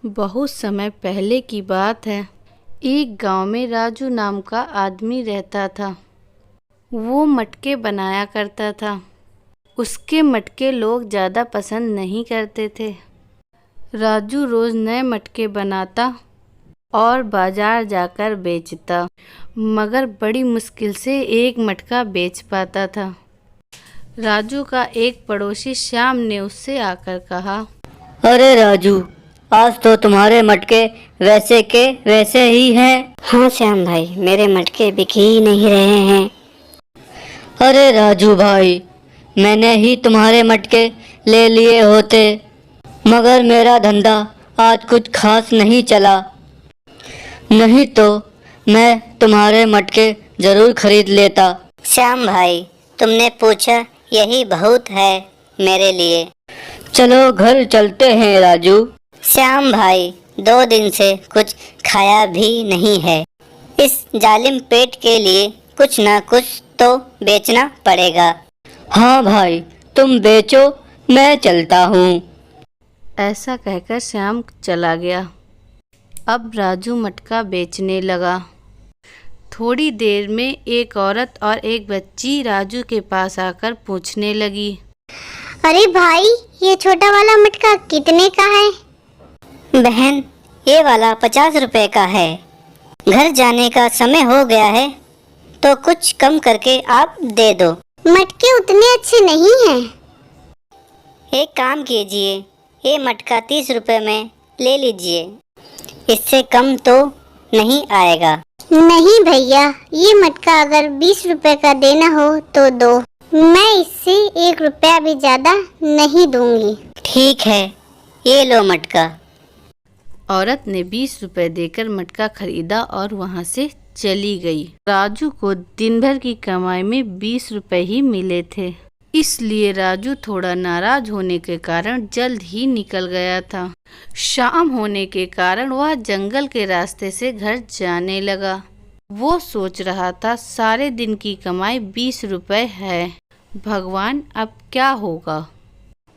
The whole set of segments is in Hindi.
बहुत समय पहले की बात है। एक गांव में राजू नाम का आदमी रहता था। वो मटके बनाया करता था। उसके मटके लोग ज़्यादा पसंद नहीं करते थे। राजू रोज़ नए मटके बनाता और बाजार जाकर बेचता, मगर बड़ी मुश्किल से एक मटका बेच पाता था। राजू का एक पड़ोसी श्याम ने उससे आकर कहा, अरे राजू, आज तो तुम्हारे मटके वैसे के वैसे ही हैं। हाँ श्याम भाई, मेरे मटके बिक ही नहीं रहे हैं। अरे राजू भाई, मैंने ही तुम्हारे मटके ले लिए होते, मगर मेरा धंधा आज कुछ खास नहीं चला, नहीं तो मैं तुम्हारे मटके जरूर खरीद लेता। श्याम भाई, तुमने पूछा यही बहुत है मेरे लिए। चलो घर चलते हैं राजू। श्याम भाई, 2 दिन से कुछ खाया भी नहीं है। इस जालिम पेट के लिए कुछ ना कुछ तो बेचना पड़ेगा। हाँ भाई, तुम बेचो, मैं चलता हूँ। ऐसा कहकर श्याम चला गया। अब राजू मटका बेचने लगा। थोड़ी देर में एक औरत और एक बच्ची राजू के पास आकर पूछने लगी, अरे भाई, ये छोटा वाला मटका कितने का है? बहन, ये वाला 50 रुपए का है। घर जाने का समय हो गया है, तो कुछ कम करके आप दे दो। मटके उतने अच्छे नहीं हैं। एक काम कीजिए, ये मटका 30 रुपए में ले लीजिए, इससे कम तो नहीं आएगा। नहीं भैया, ये मटका अगर 20 रुपए का देना हो तो दो। मैं इससे 1 रुपया भी ज्यादा नहीं दूंगी। ठीक है, ये लो मटका। औरत ने 20 रुपए देकर मटका खरीदा और वहां से चली गई। राजू को दिन भर की कमाई में 20 रुपए ही मिले थे, इसलिए राजू थोड़ा नाराज होने के कारण जल्द ही निकल गया था। शाम होने के कारण वह जंगल के रास्ते से घर जाने लगा। वो सोच रहा था, सारे दिन की कमाई 20 रुपए है, भगवान अब क्या होगा।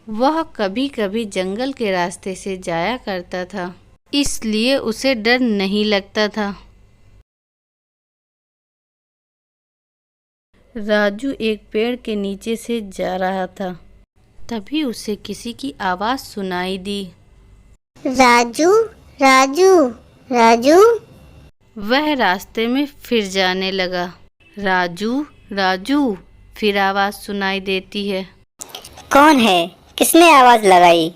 वह कभी कभी जंगल के रास्ते से जाया करता था, इसलिए उसे डर नहीं लगता था। राजू एक पेड़ के नीचे से जा रहा था, तभी उसे किसी की आवाज़ सुनाई दी, राजू राजू राजू। वह रास्ते में फिर जाने लगा। राजू राजू, फिर आवाज़ सुनाई देती है। कौन है? किसने आवाज लगाई?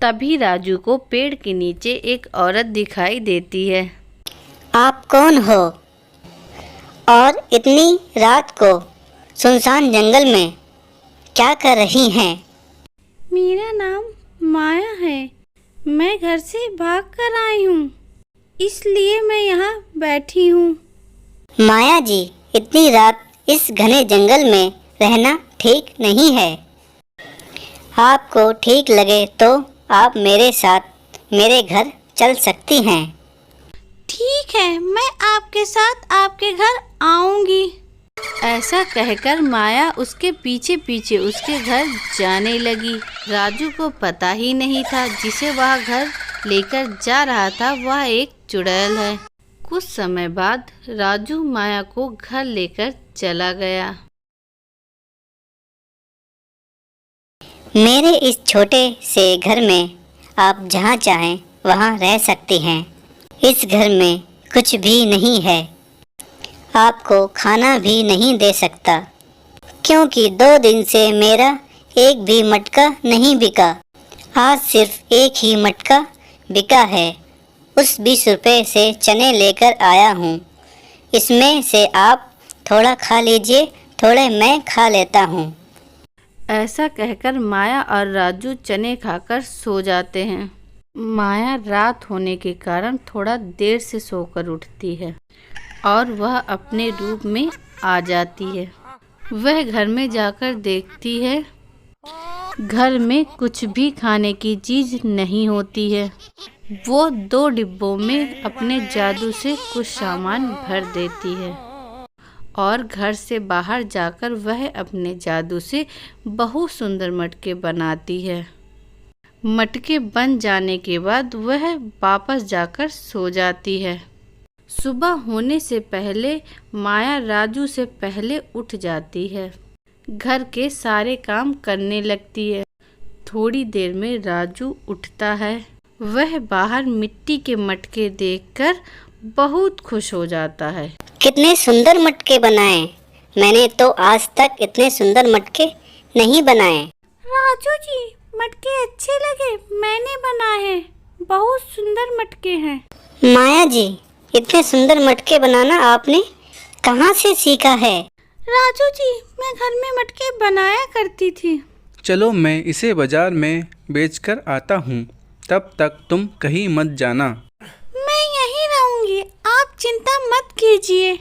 तभी राजू को पेड़ के नीचे एक औरत दिखाई देती है। आप कौन हो? और इतनी रात को सुनसान जंगल में क्या कर रही हैं? मेरा नाम माया है। मैं घर से भाग कर आई हूँ, इसलिए मैं यहाँ बैठी हूँ। माया जी, इतनी रात इस घने जंगल में रहना ठीक नहीं है। आपको ठीक लगे तो आप मेरे साथ मेरे घर चल सकती हैं। ठीक है, मैं आपके साथ आपके घर आऊंगी। ऐसा कहकर माया उसके पीछे पीछे उसके घर जाने लगी। राजू को पता ही नहीं था जिसे वह घर लेकर जा रहा था वह एक चुड़ैल है। कुछ समय बाद राजू माया को घर लेकर चला गया। मेरे इस छोटे से घर में आप जहाँ चाहें वहाँ रह सकती हैं। इस घर में कुछ भी नहीं है, आपको खाना भी नहीं दे सकता, क्योंकि 2 दिन से मेरा एक भी मटका नहीं बिका। आज सिर्फ एक ही मटका बिका है। उस 20 रुपए से चने लेकर आया हूँ, इसमें से आप थोड़ा खा लीजिए, थोड़े मैं खा लेता हूँ। ऐसा कहकर माया और राजू चने खाकर सो जाते हैं। माया रात होने के कारण थोड़ा देर से सोकर उठती है और वह अपने रूप में आ जाती है। वह घर में जाकर देखती है, घर में कुछ भी खाने की चीज़ नहीं होती है। वो 2 डिब्बों में अपने जादू से कुछ सामान भर देती है और घर से बाहर जाकर वह अपने जादू से बहुत सुंदर मटके बनाती है। मटके बन जाने के बाद वह वापस जाकर सो जाती है। सुबह होने से पहले माया राजू से पहले उठ जाती है, घर के सारे काम करने लगती है। थोड़ी देर में राजू उठता है। वह बाहर मिट्टी के मटके देखकर बहुत खुश हो जाता है। कितने सुंदर मटके बनाए, मैंने तो आज तक इतने सुंदर मटके नहीं बनाए। राजू जी, मटके अच्छे लगे, मैंने बनाए हैं, बहुत सुंदर मटके हैं। माया जी, इतने सुंदर मटके बनाना आपने कहाँ से सीखा है? राजू जी, मैं घर में मटके बनाया करती थी। चलो मैं इसे बाजार में बेचकर आता हूँ, तब तक तुम कहीं मत जाना। मैं यहीं रहूंगी, आप चिंता मत कीजिए।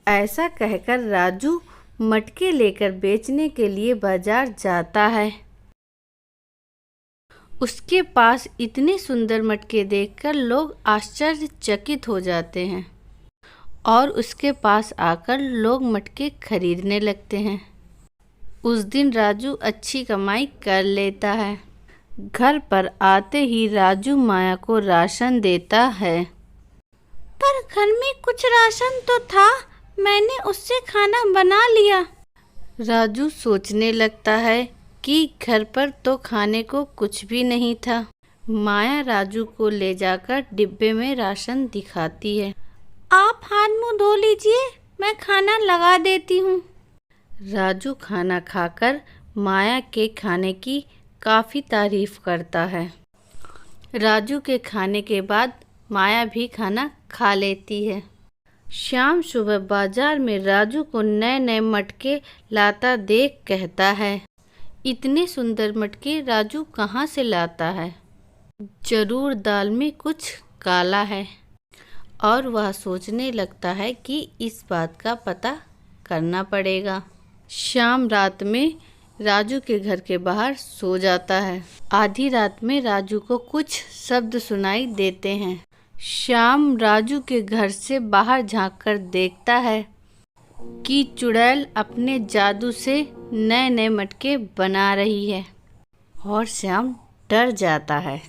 ऐसा कहकर राजू मटके लेकर बेचने के लिए बाजार जाता है। उसके पास इतने सुंदर मटके देखकर लोग आश्चर्यचकित हो जाते हैं और उसके पास आकर लोग मटके खरीदने लगते हैं। उस दिन राजू अच्छी कमाई कर लेता है। घर पर आते ही राजू माया को राशन देता है। पर घर में कुछ राशन तो था, मैंने उससे खाना बना लिया। राजू सोचने लगता है कि घर पर तो खाने को कुछ भी नहीं था। माया राजू को ले जाकर डिब्बे में राशन दिखाती है। आप हाथ मुंह धो लीजिए, मैं खाना लगा देती हूँ। राजू खाना खाकर माया के खाने की काफ़ी तारीफ करता है। राजू के खाने के बाद माया भी खाना खा लेती है। शाम सुबह बाजार में राजू को नए नए मटके लाता देख कहता है, इतने सुंदर मटके राजू कहाँ से लाता है? जरूर दाल में कुछ काला है। और वह सोचने लगता है कि इस बात का पता करना पड़ेगा। शाम रात में राजू के घर के बाहर सो जाता है। आधी रात में राजू को कुछ शब्द सुनाई देते हैं। शाम राजू के घर से बाहर झांककर देखता है कि चुड़ैल अपने जादू से नए नए मटके बना रही है और श्याम डर जाता है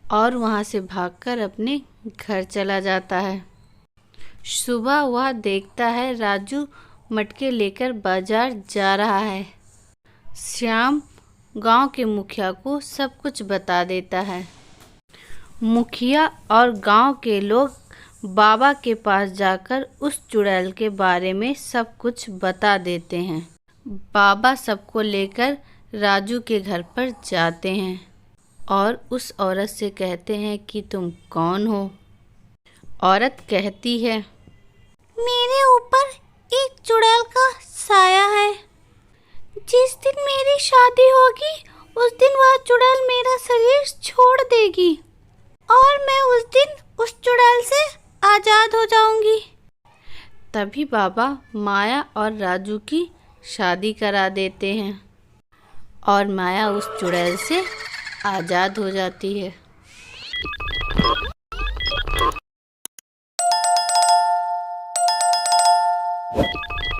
और वहाँ से भागकर अपने घर चला जाता है। सुबह वह देखता है राजू मटके लेकर बाजार जा रहा है। श्याम गांव के मुखिया को सब कुछ बता देता है। मुखिया और गांव के लोग बाबा के पास जाकर उस चुड़ैल के बारे में सब कुछ बता देते हैं। बाबा सबको लेकर राजू के घर पर जाते हैं और उस औरत से कहते हैं कि तुम कौन हो? औरत कहती है, मेरे ऊपर एक चुड़ैल का साया है। जिस दिन मेरी शादी होगी उस दिन वह चुड़ैल मेरा शरीर छोड़ देगी और मैं उस दिन उस चुड़ैल से आज़ाद हो जाऊंगी। तभी बाबा माया और राजू की शादी करा देते हैं और माया उस चुड़ैल से आज़ाद हो जाती है।